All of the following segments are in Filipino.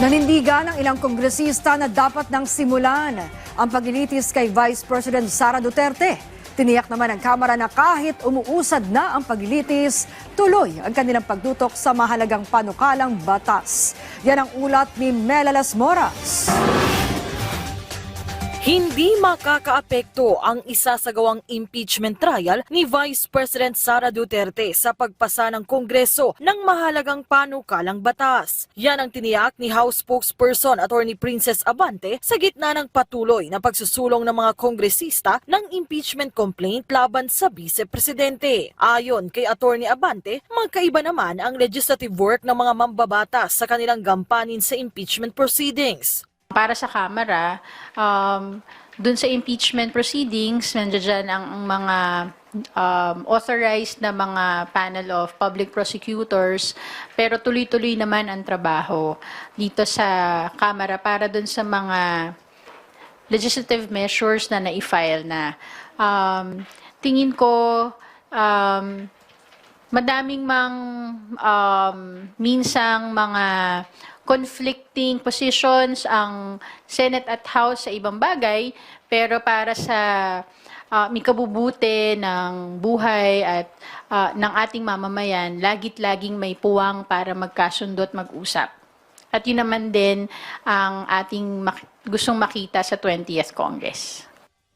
Nanindigan ng ilang kongresista na dapat nang simulan ang paglilitis kay Vice President Sara Duterte. Tiniyak naman ng Kamara na kahit umuusad na ang paglilitis, tuloy ang kanilang pagtutok sa mahalagang panukalang batas. Yan ang ulat ni Melalas Moras. Hindi makakaapekto ang isasagawang impeachment trial ni Vice President Sara Duterte sa pagpasa ng Kongreso ng mahalagang panukalang batas. Yan ang tiniyak ni House Spokesperson Attorney Princess Abante sa gitna ng patuloy na pagsusulong ng mga kongresista ng impeachment complaint laban sa Vice Presidente. Ayon kay Attorney Abante, magkaiba naman ang legislative work ng mga mambabatas sa kanilang gampanin sa impeachment proceedings. Para sa Kamara, dun sa impeachment proceedings, nandiyan ang mga authorized na mga panel of public prosecutors, pero tuloy-tuloy naman ang trabaho dito sa Kamara para dun sa mga legislative measures na na-file na. Tingin ko, madaming minsang mga conflicting positions ang Senate at House sa ibang bagay, pero para sa mikabubuti ng buhay at ng ating mamamayan, lagit-laging may puwang para magkasundo at mag-usap. At yun naman din ang ating gustong makita sa 20th Congress.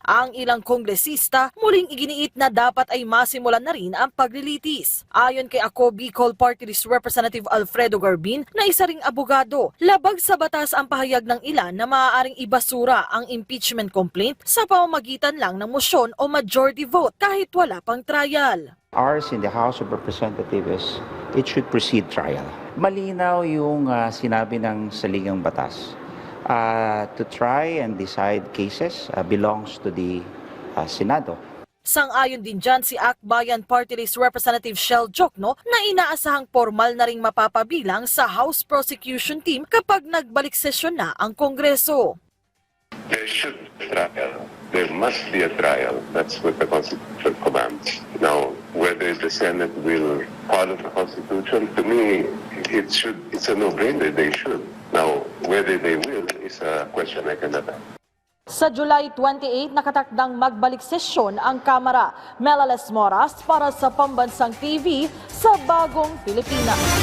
Ang ilang kongresista muling iginiit na dapat ay masimulan na rin ang paglilitis. Ayon kay Ako Bicol Party List Representative Alfredo Garbin na isa ring abogado, labag sa batas ang pahayag ng ilan na maaaring ibasura ang impeachment complaint sa pamamagitan lang ng mosyon o majority vote kahit wala pang trial. Ours in the House of Representatives, it should proceed trial. Malinaw yung sinabi ng saligang batas. To try and decide cases belongs to the Senado. Sang-ayon din dyan si Akbayan Party List Representative Shell Jokno na inaasahang formal na ring mapapabilang sa House Prosecution Team kapag nagbalik sesyon na ang Kongreso. There should be a trial. There must be a trial. That's what the Constitution commands. Now, whether the Senate will follow the Constitution, to me, it's a no-brainer. They should. Now, whether they will is a question I cannot answer. Sa July 28, nakatakdang magbalik sesyon ang Kamara. Melalas Moras para sa Pambansang TV sa Bagong Pilipinas.